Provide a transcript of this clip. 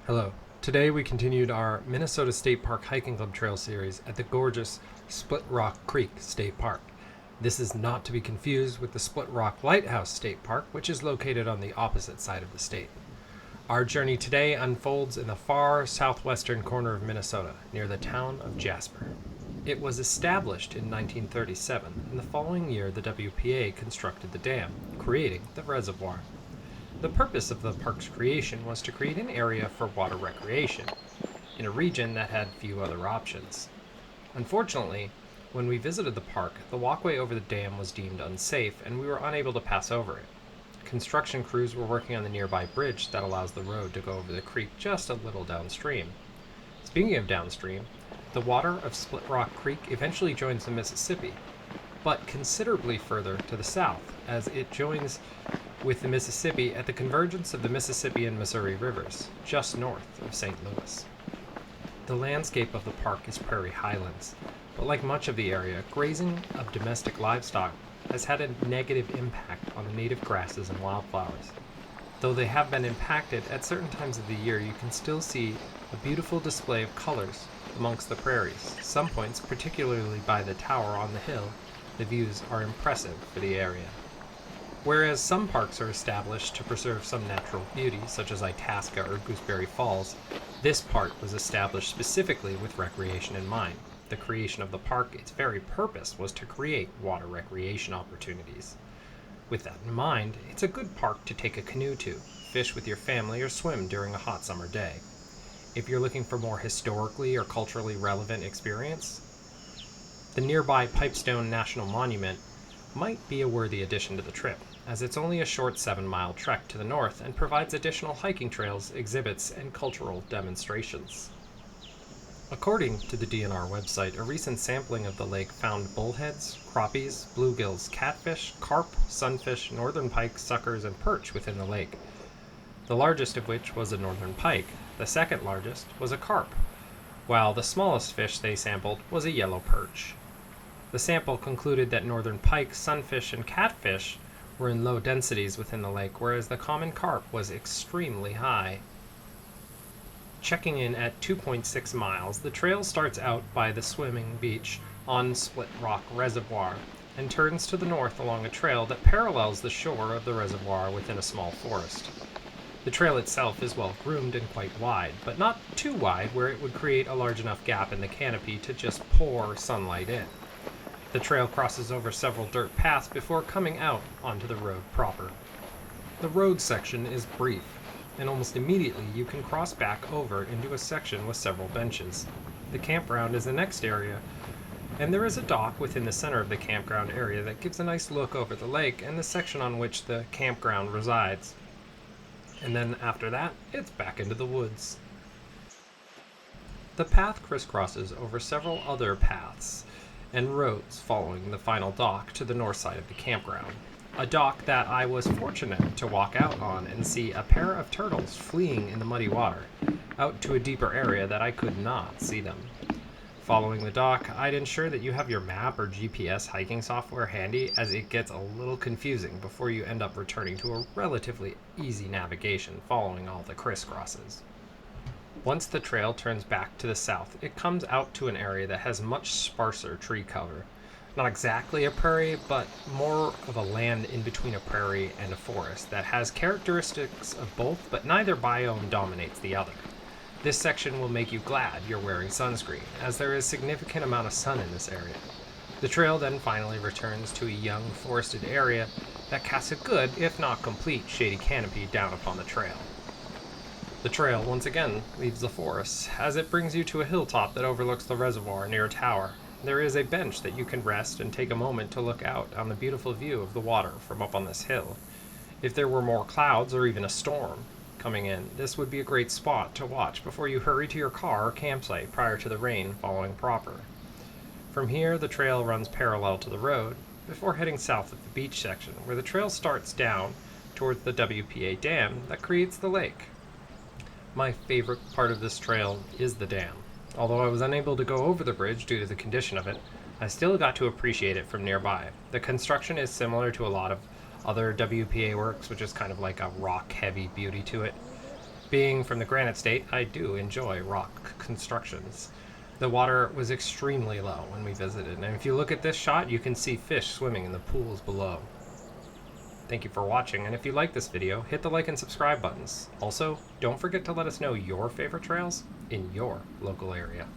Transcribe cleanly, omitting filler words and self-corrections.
Hello. Today we continued our Minnesota State Park Hiking Club Trail series at the gorgeous Split Rock Creek State Park. This is not to be confused with the Split Rock Lighthouse State Park, which is located on the opposite side of the state. Our journey today unfolds in the far southwestern corner of Minnesota, near the town of Jasper. It was established in 1937, and the following year the WPA constructed the dam, creating the reservoir. The purpose of the park's creation was to create an area for water recreation in a region that had few other options. Unfortunately, when we visited the park, the walkway over the dam was deemed unsafe and we were unable to pass over it. Construction crews were working on the nearby bridge that allows the road to go over the creek just a little downstream. Speaking of downstream, the water of Split Rock Creek eventually joins the Mississippi, but considerably further to the south, as it joins with the Mississippi at the convergence of the Mississippi and Missouri rivers, just north of St. Louis. The landscape of the park is prairie highlands, but like much of the area, grazing of domestic livestock has had a negative impact on the native grasses and wildflowers. Though they have been impacted, at certain times of the year you can still see a beautiful display of colors amongst the prairies. Some points, particularly by the tower on the hill, the views are impressive for the area. Whereas some parks are established to preserve some natural beauty, such as Itasca or Gooseberry Falls, this park was established specifically with recreation in mind. The creation of the park, its very purpose was to create water recreation opportunities. With that in mind, it's a good park to take a canoe to, fish with your family, or swim during a hot summer day. If you're looking for more historically or culturally relevant experience, the nearby Pipestone National Monument might be a worthy addition to the trip, as it's only a short 7-mile trek to the north and provides additional hiking trails, exhibits, and cultural demonstrations. According to the DNR website, a recent sampling of the lake found bullheads, crappies, bluegills, catfish, carp, sunfish, northern pike, suckers, and perch within the lake, the largest of which was a northern pike. The second largest was a carp, while the smallest fish they sampled was a yellow perch. The sample concluded that northern pike, sunfish, and catfish were in low densities within the lake, whereas the common carp was extremely high. Checking in at 2.6 miles, the trail starts out by the swimming beach on Split Rock Reservoir and turns to the north along a trail that parallels the shore of the reservoir within a small forest. The trail itself is well groomed and quite wide, but not too wide where it would create a large enough gap in the canopy to just pour sunlight in. The trail crosses over several dirt paths before coming out onto the road proper. The road section is brief, and almost immediately you can cross back over into a section with several benches. The campground is the next area, and there is a dock within the center of the campground area that gives a nice look over the lake and the section on which the campground resides. And then after that, it's back into the woods. The path crisscrosses over several other paths and roads following the final dock to the north side of the campground. A dock that I was fortunate to walk out on and see a pair of turtles fleeing in the muddy water, out to a deeper area that I could not see them. Following the dock, I'd ensure that you have your map or GPS hiking software handy, as it gets a little confusing before you end up returning to a relatively easy navigation following all the crisscrosses. Once the trail turns back to the south, it comes out to an area that has much sparser tree cover. Not exactly a prairie, but more of a land in between a prairie and a forest that has characteristics of both, but neither biome dominates the other. This section will make you glad you're wearing sunscreen, as there is a significant amount of sun in this area. The trail then finally returns to a young forested area that casts a good, if not complete, shady canopy down upon the trail. The trail once again leaves the forest, as it brings you to a hilltop that overlooks the reservoir near a tower. There is a bench that you can rest and take a moment to look out on the beautiful view of the water from up on this hill. If there were more clouds or even a storm coming in, this would be a great spot to watch before you hurry to your car or campsite prior to the rain following proper. From here, the trail runs parallel to the road before heading south of the beach section, where the trail starts down towards the WPA dam that creates the lake. My favorite part of this trail is the dam. Although I was unable to go over the bridge due to the condition of it, I still got to appreciate it from nearby. The construction is similar to a lot of other WPA works, which is kind of like a rock-heavy beauty to it. Being from the Granite State, I do enjoy rock constructions. The water was extremely low when we visited, and if you look at this shot, you can see fish swimming in the pools below. Thank you for watching, and if you like this video, hit the like and subscribe buttons. Also, don't forget to let us know your favorite trails in your local area.